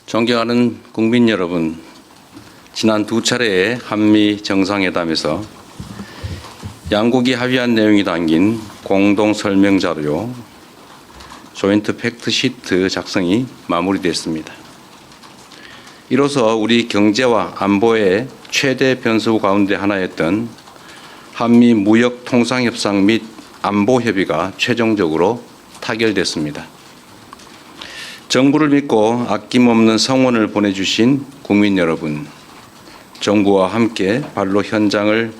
존경하는 국민 여러분, 지난 두 차례의 한미 정상회담에서 양국이 합의한 내용이 담긴 공동 설명 자료 조인트 팩트 시트 작성이 마무리됐습니다. 이로써 우리 경제와 안보의 최대 변수 가운데 하나였던 한미 무역 통상 협상 및 안보 협의가 최종적으로 타결됐습니다. 정부를 믿고 아낌없는 성원을 보내주신 국민 여러분, 정부와 함께 발로 현장을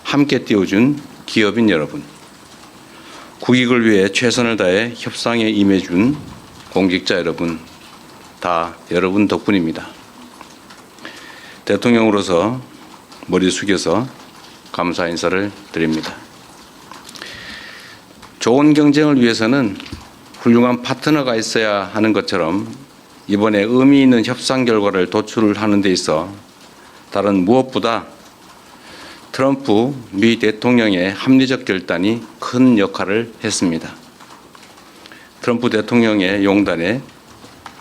함께 띄워준 기업인 여러분, 국익을 위해 최선을 다해 협상에 임해준 공직자 여러분, 다 여러분 덕분입니다. 대통령으로서 머리 숙여서 감사 인사를 드립니다. 좋은 경쟁을 위해서는 훌륭한 파트너가 있어야 하는 것처럼 이번에 의미 있는 협상 결과를 도출하는 데 있어 다른 무엇보다 트럼프 미 대통령의 합리적 결단이 큰 역할을 했습니다. 트럼프 대통령의 용단에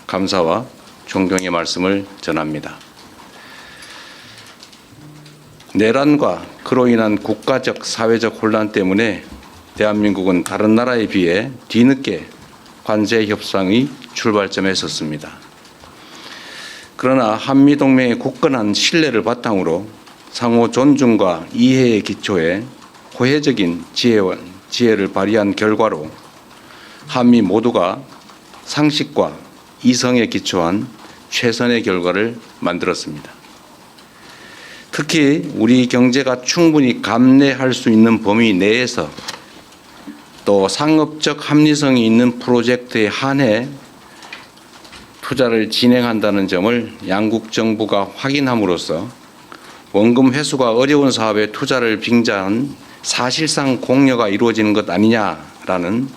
감사와 존경의 말씀을 전합니다. 내란과 그로 인한 국가적, 사회적 혼란 때문에 대한민국은 다른 나라에 비해 뒤늦게 관세 협상의 출발점에 섰습니다. 그러나 한미동맹의 굳건한 신뢰를 바탕으로 상호 존중과 이해의 기초에 호혜적인 지혜를 발휘한 결과로 한미 모두가 상식과 이성에 기초한 최선의 결과를 만들었습니다. 특히 우리 경제가 충분히 감내할 수 있는 범위 내에서 또 상업적 합리성이 있는 프로젝트에 한해 투자를 진행한다는 점을 양국 정부가 확인함으로써 원금 회수가 어려운 사업에 투자를 빙자한 사실상 공여가 이루어지는 것 아니냐라는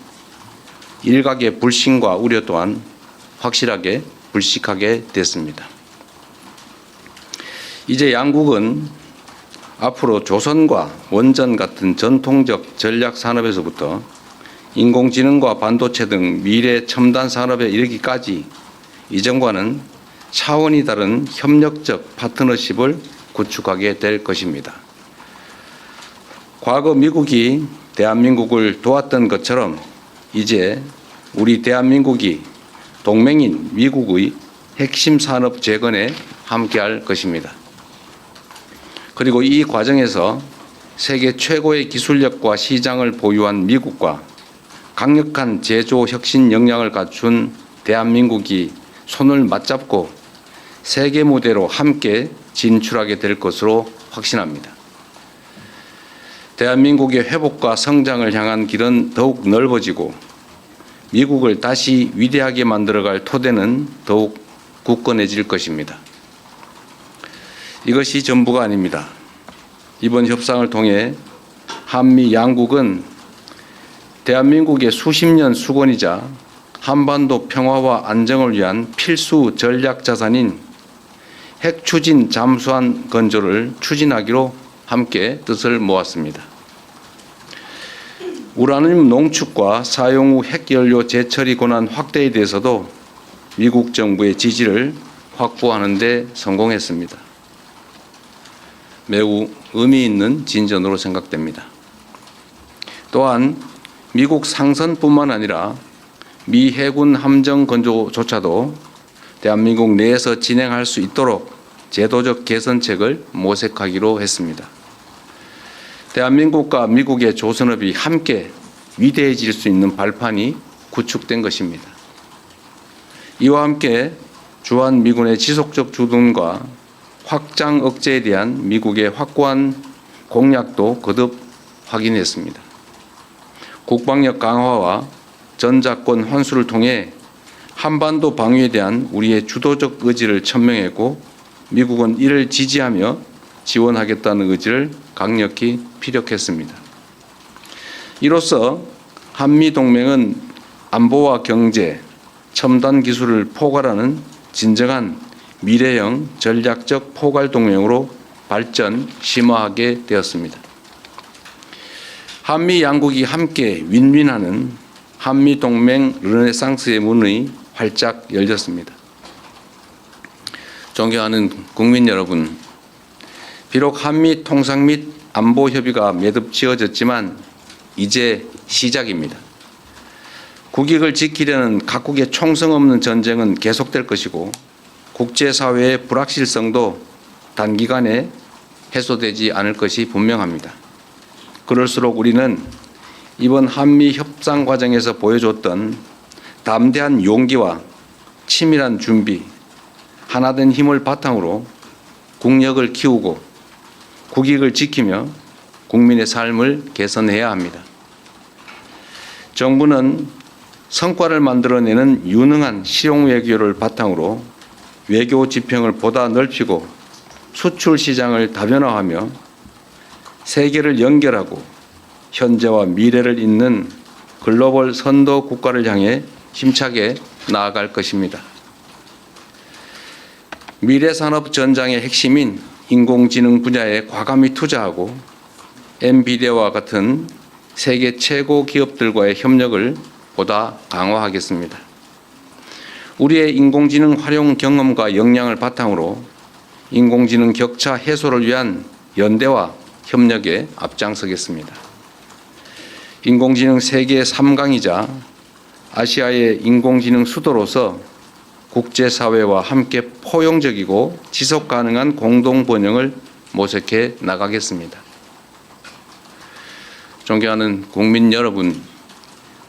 일각의 불신과 우려 또한 확실하게 불식하게 됐습니다. 이제 양국은 앞으로 조선과 원전 같은 전통적 전략 산업에서부터 인공지능과 반도체 등 미래 첨단 산업에 이르기까지 이전과는 차원이 다른 협력적 파트너십을 구축하게 될 것입니다. 과거 미국이 대한민국을 도왔던 것처럼 이제 우리 대한민국이 동맹인 미국의 핵심 산업 재건에 함께할 것입니다. 그리고 이 과정에서 세계 최고의 기술력과 시장을 보유한 미국과 강력한 제조 혁신 역량을 갖춘 대한민국이 손을 맞잡고 세계 무대로 함께 진출하게 될 것으로 확신합니다. 대한민국의 회복과 성장을 향한 길은 더욱 넓어지고 미국을 다시 위대하게 만들어갈 토대는 더욱 굳건해질 것입니다. 이것이 전부가 아닙니다. 이번 협상을 통해 한미 양국은 대한민국의 수십 년 수건이자 한반도 평화와 안정을 위한 필수 전략 자산인 핵 추진 잠수함 건조를 추진하기로 함께 뜻을 모았습니다. 우라늄 농축과 사용 후 핵연료 재처리 권한 확대에 대해서도 미국 정부의 지지를 확보하는 데 성공했습니다. 매우 의미 있는 진전으로 생각됩니다. 또한 미국 상선뿐만 아니라 미 해군 함정 건조조차도 대한민국 내에서 진행할 수 있도록 제도적 개선책을 모색하기로 했습니다. 대한민국과 미국의 조선업이 함께 위대해질 수 있는 발판이 구축된 것입니다. 이와 함께 주한미군의 지속적 주둔과 확장 억제에 대한 미국의 확고한 공약도 거듭 확인했습니다. 국방력 강화와 전작권 환수를 통해 한반도 방위에 대한 우리의 주도적 의지를 천명했고 미국은 이를 지지하며 지원하겠다는 의지를 강력히 피력했습니다. 이로써 한미동맹은 안보와 경제, 첨단 기술을 포괄하는 진정한 미래형 전략적 포괄 동맹으로 발전 심화하게 되었습니다. 한미 양국이 함께 윈윈하는 한미동맹 르네상스의 문이 활짝 열렸습니다. 존경하는 국민 여러분, 비록 한미 통상 및 안보 협의가 매듭 지어졌지만 이제 시작입니다. 국익을 지키려는 각국의 총성 없는 전쟁은 계속될 것이고 국제사회의 불확실성도 단기간에 해소되지 않을 것이 분명합니다. 그럴수록 우리는 이번 한미 협상 과정에서 보여줬던 담대한 용기와 치밀한 준비, 하나된 힘을 바탕으로 국력을 키우고 국익을 지키며 국민의 삶을 개선해야 합니다. 정부는 성과를 만들어내는 유능한 실용 외교를 바탕으로 외교 지평을 보다 넓히고 수출 시장을 다변화하며 세계를 연결하고 현재와 미래를 잇는 글로벌 선도 국가를 향해 힘차게 나아갈 것입니다. 미래산업 전장의 핵심인 인공지능 분야에 과감히 투자하고 엔비디아와 같은 세계 최고 기업들과의 협력을 보다 강화하겠습니다. 우리의 인공지능 활용 경험과 역량을 바탕으로 인공지능 격차 해소를 위한 연대와 협력에 앞장서겠습니다. 인공지능 세계 3강이자 아시아의 인공지능 수도로서 국제사회와 함께 포용적이고 지속가능한 공동번영을 모색해 나가겠습니다. 존경하는 국민 여러분,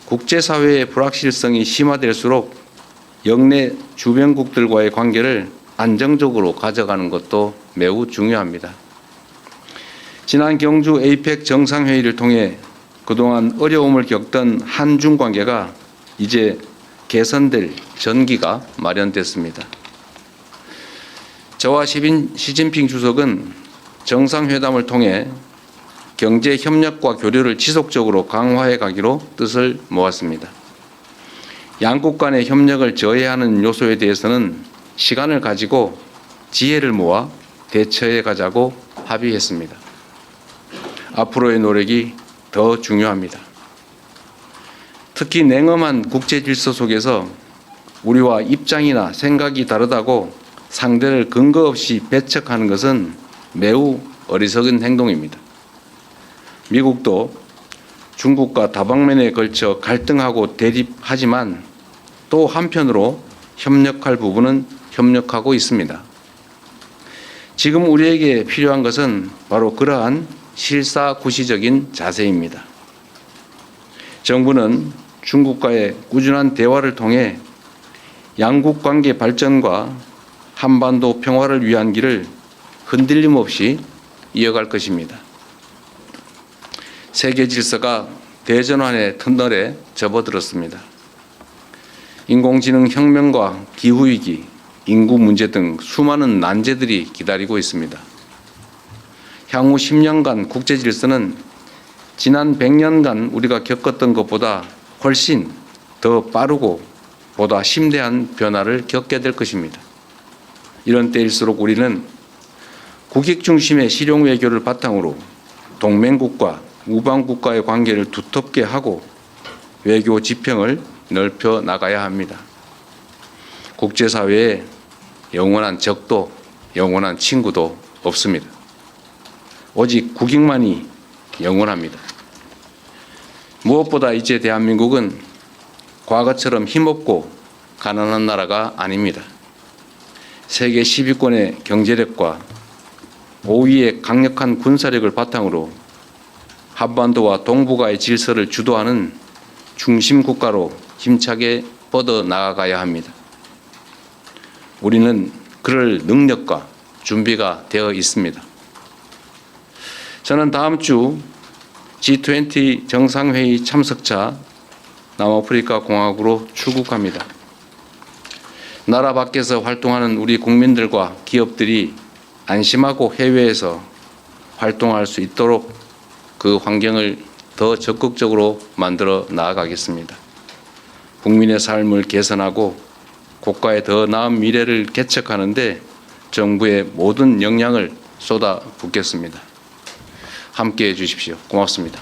국제사회의 불확실성이 심화될수록 영내 주변국들과의 관계를 안정적으로 가져가는 것도 매우 중요합니다. 지난 경주 에이펙 정상회의를 통해 그동안 어려움을 겪던 한중 관계가 이제 개선될 전기가 마련됐습니다. 저와 시진핑 주석은 정상회담을 통해 경제 협력과 교류를 지속적으로 강화해 가기로 뜻을 모았습니다. 양국 간의 협력을 저해하는 요소에 대해서는 시간을 가지고 지혜를 모아 대처해 가자고 합의했습니다. 앞으로의 노력이 더 중요합니다. 특히 냉엄한 국제 질서 속에서 우리와 입장이나 생각이 다르다고 상대를 근거 없이 배척하는 것은 매우 어리석은 행동입니다. 미국도 중국과 다방면에 걸쳐 갈등하고 대립하지만 또 한편으로 협력할 부분은 협력하고 있습니다. 지금 우리에게 필요한 것은 바로 그러한 실사구시적인 자세입니다. 정부는 중국과의 꾸준한 대화를 통해 양국 관계 발전과 한반도 평화를 위한 길을 흔들림 없이 이어갈 것입니다. 세계 질서가 대전환의 터널에 접어들었습니다. 인공지능 혁명과 기후위기, 인구 문제 등 수많은 난제들이 기다리고 있습니다. 향후 10년간 국제 질서는 지난 100년간 우리가 겪었던 것보다 훨씬 더 빠르고 보다 심대한 변화를 겪게 될 것입니다. 이런 때일수록 우리는 국익 중심의 실용 외교를 바탕으로 동맹국과 우방국과의 관계를 두텁게 하고 외교 지평을 넓혀 나가야 합니다. 국제사회에 영원한 적도 영원한 친구도 없습니다. 오직 국익만이 영원합니다. 무엇보다 이제 대한민국은 과거처럼 힘없고 가난한 나라가 아닙니다. 세계 10위권의 경제력과 5위의 강력한 군사력을 바탕으로 한반도와 동북아의 질서를 주도하는 중심 국가로 힘차게 뻗어 나아가야 합니다. 우리는 그럴 능력과 준비가 되어 있습니다. 저는 다음 주 G20 정상회의 참석차 남아프리카 공화국으로 출국합니다. 나라 밖에서 활동하는 우리 국민들과 기업들이 안심하고 해외에서 활동할 수 있도록 그 환경을 더 적극적으로 만들어 나아가겠습니다. 국민의 삶을 개선하고 국가의 더 나은 미래를 개척하는 데 정부의 모든 역량을 쏟아붓겠습니다. 함께해 주십시오. 고맙습니다.